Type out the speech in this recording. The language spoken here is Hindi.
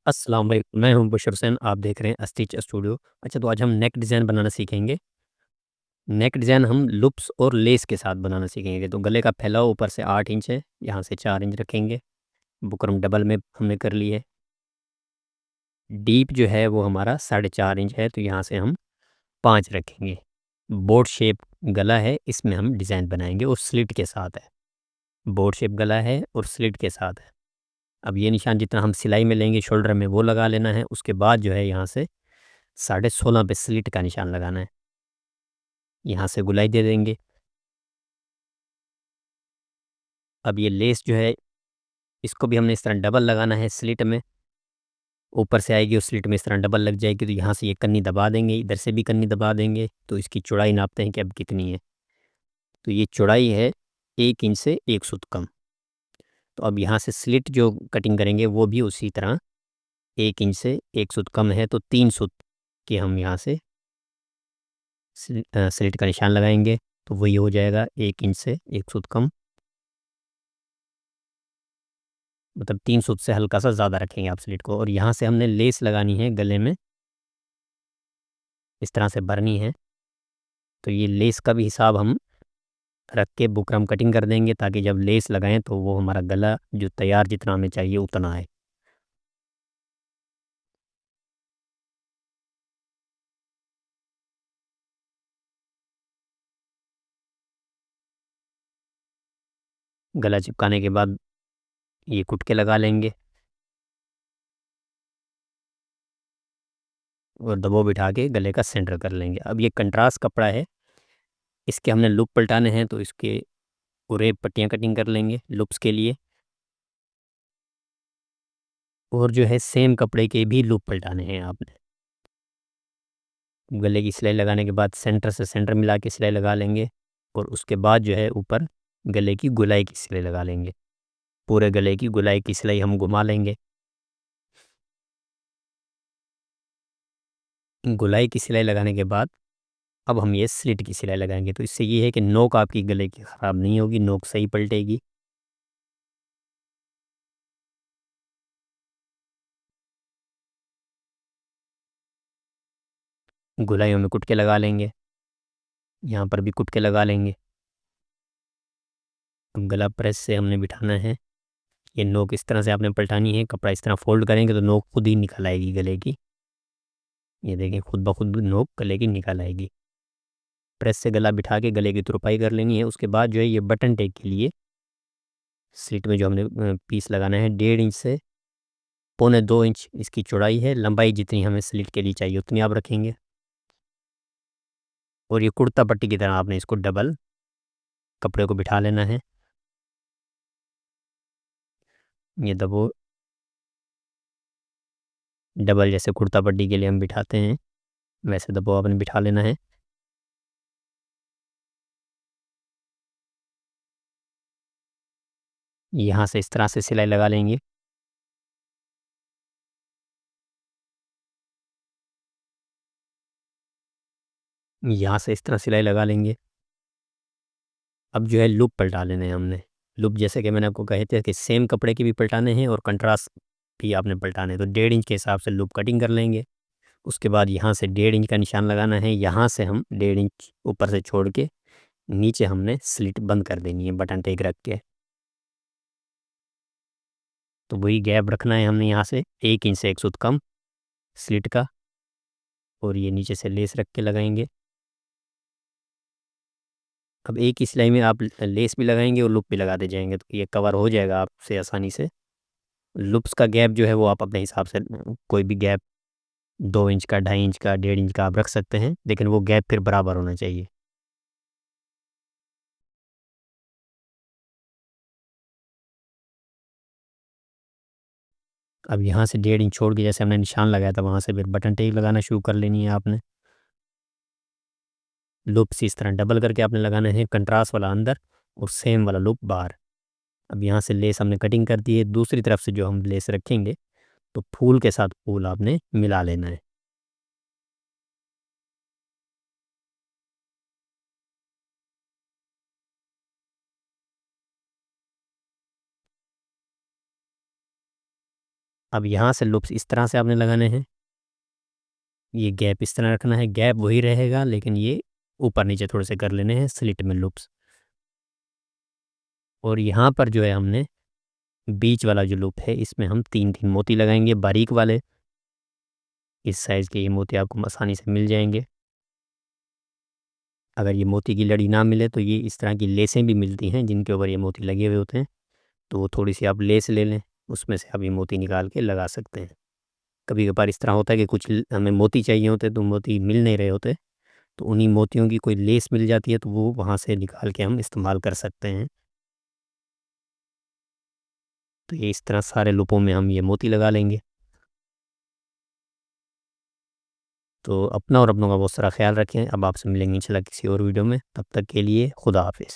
अस्सलाम वालेकुम, मैं हूं बशर हुसैन, आप देख रहे हैं अस्टिच स्टूडियो। अच्छा, तो आज हम नेक डिज़ाइन बनाना सीखेंगे। नेक डिज़ाइन हम लूप्स और लेस के साथ बनाना सीखेंगे। तो गले का फैलाव ऊपर से 8 इंच है, यहाँ से 4 इंच रखेंगे। बुकरम डबल में हमने कर ली है। डीप जो है वो हमारा 4.5 इंच है, तो यहाँ से हम 5 रखेंगे। बोट शेप गला है, इसमें हम डिज़ाइन बनाएंगे और स्लिट के साथ है। बोट शेप गला है और स्लिट के साथ है। अब ये निशान जितना हम सिलाई में लेंगे शोल्डर में वो लगा लेना है। उसके बाद जो है यहाँ से 16.5 पे स्लिट का निशान लगाना है। यहाँ से गुलाई दे देंगे। अब ये लेस जो है, इसको भी हमने इस तरह डबल लगाना है स्लिट में। ऊपर से आएगी और स्लिट में इस तरह डबल लग जाएगी, तो यहाँ से ये कन्नी दबा देंगे, इधर से भी कन्नी दबा देंगे। तो इसकी चौड़ाई नापते हैं कि अब कितनी है। तो ये चौड़ाई है 1 इंच से 1 सूत कम। तो अब यहाँ से स्लिट जो कटिंग करेंगे वो भी उसी तरह 1 इंच से 1 सूत कम है, तो 3 सूत के हम यहाँ से स्लिट का निशान लगाएंगे। तो वही हो जाएगा 1 इंच से 1 सूत कम, मतलब 3 सूत से हल्का सा ज़्यादा रखेंगे आप स्लिट को। और यहाँ से हमने लेस लगानी है गले में, इस तरह से भरनी है। तो ये लेस का भी हिसाब हम रख के बुकरम कटिंग कर देंगे, ताकि जब लेस लगाएं तो वो हमारा गला जो तैयार जितना हमें चाहिए उतना है। गला चिपकाने के बाद ये कुटके लगा लेंगे और दबो बिठा के गले का सेंटर कर लेंगे। अब ये कंट्रास्ट कपड़ा है, इसके हमने लूप पलटाने हैं, तो इसके पूरे पट्टियाँ कटिंग कर लेंगे लूप्स के लिए। और जो है सेम कपड़े के भी लूप पलटाने हैं आपने। गले की सिलाई लगाने के बाद सेंटर से सेंटर मिला के सिलाई लगा लेंगे। और उसके बाद जो है ऊपर गले की गोलाई की सिलाई लगा लेंगे। पूरे गले की गोलाई की सिलाई हम घुमा लेंगे। गोलाई की सिलाई लगाने के बाद अब हम ये स्लिट की सिलाई लगाएंगे। तो इससे ये है कि नोक आपकी गले की ख़राब नहीं होगी, नोक सही पलटेगी। गोलाइयों में कुटके लगा लेंगे, यहाँ पर भी कुटके लगा लेंगे। अब गला प्रेस से हमने बिठाना है। ये नोक इस तरह से आपने पलटानी है, कपड़ा इस तरह फोल्ड करेंगे तो नोक खुद ही निकल आएगी गले की। ये देखें, खुद ब खुद नोक गले की निकल आएगी। प्रेस से गला बिठा के गले की तुरपाई कर लेनी है। उसके बाद जो है ये बटन टेक के लिए स्लिट में जो हमने पीस लगाना है 1.5 इंच से 1.25 इंच इसकी चौड़ाई है। लंबाई जितनी हमें स्लिट के लिए चाहिए उतनी आप रखेंगे। और ये कुर्ता पट्टी की तरह आपने इसको डबल कपड़े को बिठा लेना है। ये दबो डबल जैसे कुर्ता पट्टी के लिए हम बिठाते हैं, वैसे दबो आपने बिठा लेना है। यहाँ से इस तरह से सिलाई लगा लेंगे। यहाँ से इस तरह सिलाई लगा लेंगे। अब जो है लूप पलटा लेने हैं हमने। लूप जैसे कि मैंने आपको कहे थे कि सेम कपड़े के भी पलटाने हैं और कंट्रास्ट भी आपने पलटाने हैं। तो 1.5 इंच के हिसाब से लूप कटिंग कर लेंगे। उसके बाद यहाँ से 1.5 इंच का निशान लगाना है। यहाँ से हम 1.5 इंच ऊपर से छोड़ के नीचे हमने स्लिट बंद कर देनी है बटन टेक रख के। तो वही गैप रखना है हमने यहाँ से 1 इंच से 1 सूत कम स्लिट का। और ये नीचे से लेस रख के लगाएंगे। अब एक ही सिलाई में आप लेस भी लगाएंगे और लूप भी लगाते जाएंगे, तो ये कवर हो जाएगा आपसे आसानी से। लूप्स का गैप जो है वो आप अपने हिसाब से कोई भी गैप 2 इंच का, 2.5 इंच का, 1.5 इंच का आप रख सकते हैं, लेकिन वो गैप फिर बराबर होना चाहिए। अब यहाँ से 1.5 इंच छोड़ के जैसे हमने निशान लगाया था वहाँ से फिर बटन टेप लगाना शुरू कर लेनी है आपने। लूप्स इस तरह डबल करके आपने लगाना है, कंट्रास्ट वाला अंदर और सेम वाला लूप बाहर। अब यहाँ से लेस हमने कटिंग कर दी है। दूसरी तरफ से जो हम लेस रखेंगे तो फूल के साथ फूल आपने मिला लेना है। अब यहाँ से लूप्स इस तरह से आपने लगाने हैं, ये गैप इस तरह रखना है, गैप वही रहेगा लेकिन ये ऊपर नीचे थोड़े से कर लेने हैं स्लिट में लूप्स। और यहाँ पर जो है हमने बीच वाला जो लूप है इसमें हम 3-3 मोती लगाएंगे बारीक वाले। इस साइज़ के ये मोती आपको आसानी से मिल जाएंगे। अगर ये मोती की लड़ी ना मिले तो ये इस तरह की लेसें भी मिलती हैं जिनके ऊपर ये मोती लगे हुए होते हैं, तो वो थोड़ी सी आप लेस ले लें, उसमें से आप ये मोती निकाल के लगा सकते हैं। कभी कभार इस तरह होता है कि कुछ हमें मोती चाहिए होते तो मोती मिल नहीं रहे होते, तो उन्हीं मोतियों की कोई लेस मिल जाती है तो वो वहाँ से निकाल के हम इस्तेमाल कर सकते हैं। तो ये इस तरह सारे लूपों में हम ये मोती लगा लेंगे। तो अपना और अपनों का बहुत सारा ख्याल रखें। अब आपसे मिलेंगे इंशाल्लाह किसी और वीडियो में, तब तक के लिए खुदा हाफिज़।